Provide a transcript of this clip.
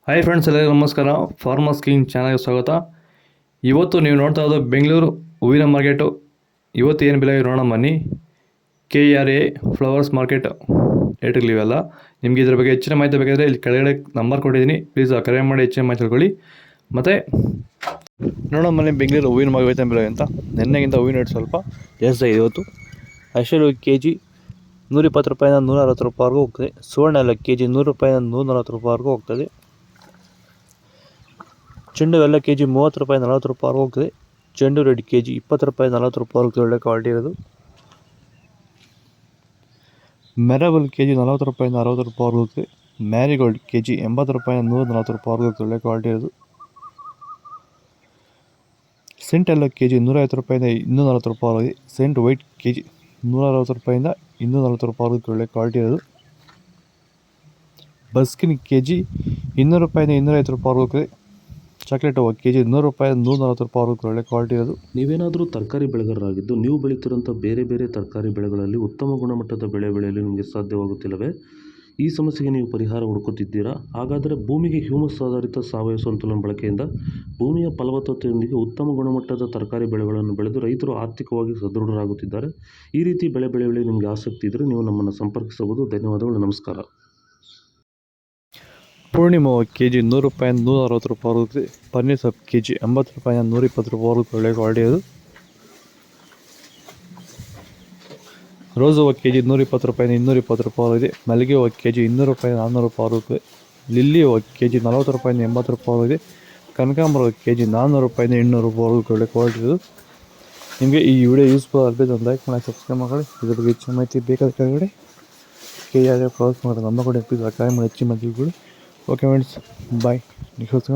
Hi friends, ಎಲ್ಲರಿಗೂ ನಮಸ್ಕಾರ. Farmers king ಚಾನಲ್ಗೆ ಸ್ವಾಗತ. ಇವತ್ತು ನೀವು ನೋಡ್ತಾ ಇರೋದು ಬೆಂಗಳೂರು ಹೂವಿನ ಮಾರ್ಕೆಟು. ಇವತ್ತು ಏನು ಬೆಲೆ ನೋಡೋಣ ಬನ್ನಿ. KRA ಫ್ಲವರ್ಸ್ ಮಾರ್ಕೆಟ್ ರೇಟ್ಗಳಿವೆಲ್ಲ. ನಿಮಗೆ ಇದ್ರ ಬಗ್ಗೆ ಹೆಚ್ಚಿನ ಮಾಹಿತಿ ಬೇಕಾದರೆ ಇಲ್ಲಿ ಕೆಳಗಡೆ ನಂಬರ್ ಕೊಟ್ಟಿದ್ದೀನಿ, ಪ್ಲೀಸ್ ಕರೆ ಮಾಡಿ ಹೆಚ್ಚಿನ ಮಾಹಿತಿ ತಿಳ್ಕೊಳ್ಳಿ. ಮತ್ತು ನೋಡೋಣ ಬನ್ನಿ ಬೆಂಗಳೂರು ಹೂವಿನ ಮಾರ್ಕೆಟ್ ಬೆಲೆ ಅಂತ. ನೆನ್ನೆಗಿಂತ ಹೂವಿನ ರೇಟ್ ಸ್ವಲ್ಪ ಜಾಸ್ತಿ ಆಗಿದೆ ಇವತ್ತು. ಅಷ್ಟೇ KG 120 ರೂಪಾಯಿಂದ 160 ರೂಪಾಯಿವರೆಗೂ ಹೋಗ್ತದೆ. ಸುವರ್ಣ ಎಲ್ಲ KG 100 ರೂಪಾಯಿಂದ 140 ರೂಪಾಯಿವರೆಗೂ ಹೋಗ್ತದೆ. ಚೆಂಡು ಎಲ್ಲ KG 30 ರೂಪಾಯಿ 40 ರೂಪಾಯಿವರೆಗೂ ಹೋಗ್ತದೆ. ಚೆಂಡು ರೆಡ್ KG 20 ರೂಪಾಯಿ 40 ರೂಪಾಯಿವರೆಗೂ ಒಳ್ಳೆ ಕ್ವಾಲಿಟಿ ಇರೋದು. ಮೆರಬಲ್ KG 40 ರೂಪಾಯಿಂದ 60 ರೂಪಾಯಿವರೆಗೂ ಹೋಗ್ತದೆ. ಮ್ಯಾರಿಗೋಲ್ಡ್ KG 80 ರೂಪಾಯಿಂದ 140 ರೂಪಾಯಿವರೆಗೂ ಒಳ್ಳೆ ಕ್ವಾಲಿಟಿ ಇರೋದು. ಸೆಂಟ್ ಎಲ್ಲ KG 150 ರೂಪಾಯಿಂದ 240 ರೂಪಾಯಿವರೆಗೆ. ಸೆಂಟ್ ವೈಟ್ KG 160 ರೂಪಾಯಿಂದ 240 ರೂಪಾಯಿವರೆಗೂ ಒಳ್ಳೆ ಕ್ವಾಲಿಟಿ ಇರೋದು. ಬಸ್ಕಿನ್ KG 200 ರೂಪಾಯಿಂದ 250 ರೂಪಾಯಿವರೆಗೂ ಹೋಗ್ತದೆ. ಚಾಕ್ಲೇಟ್ ಹೂವು KG 100 ರೂಪಾಯಿ 140 ರೂಪಾಯಿವರೆಗೂ ಒಳ್ಳೆ ಕ್ವಾಲಿಟಿ ಇರೋದು. ನೀವೇನಾದರೂ ತರಕಾರಿ ಬೆಳೆಗಾರರಾಗಿದ್ದು ನೀವು ಬೆಳೀತಿರೋಂಥ ಬೇರೆ ಬೇರೆ ತರಕಾರಿ ಬೆಳೆಗಳಲ್ಲಿ ಉತ್ತಮ ಗುಣಮಟ್ಟದ ಬೆಳೆ ಬೆಳೆಯಲು ನಿಮಗೆ ಸಾಧ್ಯವಾಗುತ್ತಿಲ್ಲವೇ? ಈ ಸಮಸ್ಯೆಗೆ ನೀವು ಪರಿಹಾರ ಹುಡುಕುತ್ತಿದ್ದೀರಾ? ಹಾಗಾದರೆ ಭೂಮಿಗೆ ಹ್ಯೂಮಸ್ ಆಧಾರಿತ ಸಾವಯವ ಸಂತುಲನ ಬಳಕೆಯಿಂದ ಭೂಮಿಯ ಫಲವತ್ತತೆಯೊಂದಿಗೆ ಉತ್ತಮ ಗುಣಮಟ್ಟದ ತರಕಾರಿ ಬೆಳೆಗಳನ್ನು ಬೆಳೆದು ರೈತರು ಆರ್ಥಿಕವಾಗಿ ಸದೃಢರಾಗುತ್ತಿದ್ದಾರೆ. ಈ ರೀತಿ ಬೆಳೆ ಬೆಳೆಯಲು ನಿಮಗೆ ಆಸಕ್ತಿ ಇದ್ದರೆ ನೀವು ನಮ್ಮನ್ನು ಸಂಪರ್ಕಿಸಬಹುದು. ಧನ್ಯವಾದಗಳು, ನಮಸ್ಕಾರ. ಪೂರ್ಣಿಮಾ KG 100 ರೂಪಾಯಿಂದ 160 ರೂಪಾಯಿವರೆಗೂ ಹೋಗ್ತದೆ. ಪನ್ನೀರ್ ಸೊಪ್ಪು KG 80 ರೂಪಾಯಿಂದ 120 ರೂಪಾಯಿವರೆಗೂ ಒಳ್ಳೆ ಕ್ವಾಲಿಟಿ ಅದು. ರೋಸ್ ಹೂವು KG 120 ರೂಪಾಯಿಂದ 220 ರೂಪಾಯಿವರೆಗಿದೆ. ಮಲ್ಲಿಗೆ ಹೂವು KG 200 ರೂಪಾಯಿಂದ 400 ರೂಪಾಯಿವರೆಗೂ ಹೋಗ್ತದೆ. ಲಿಲ್ಲಿ ಹೂವು KG 40 ರೂಪಾಯಿಂದ 80 ರೂಪಾಯಿವರೆಗಿದೆ. ಕನಕಾಂಬರ KG 400 ರೂಪಾಯಿಂದ 800 ರೂಪಾಯಿವರೆಗೂ ಒಳ್ಳೆ ಕ್ವಾಲಿಟಿ ಇದು. ನಿಮಗೆ ಈ ವಿಡಿಯೋ ಯೂಸ್ಫುಲ್ ಆಗಬೇಕು ಅಂತ ಲೈಕ್ ಮಾಡಿ, ಸಬ್ಸ್ಕ್ರೈಬ್ ಮಾಡಿ. ಇದ್ರ ಬಗ್ಗೆ ಹೆಚ್ಚಿನ ಮಾಹಿತಿ ಬೇಕಾದ ಕೆಳಗಡೆ KRA ಫ್ಲವರ್ಸ್ ಮಾರ್ಕೆಟ್ ನಂಬರ್ ಕೊಡಿ, ಪ್ಲೀಸ್ ಕರೆ ಮಾಡಿ ಹೆಚ್ಚಿನ ಮಾಹಿತಿಗಳು. ಓಕೆ ಫ್ರೆಂಡ್ಸ್, ಬಾಯ್. ನೆಕ್ಸ್ಟ್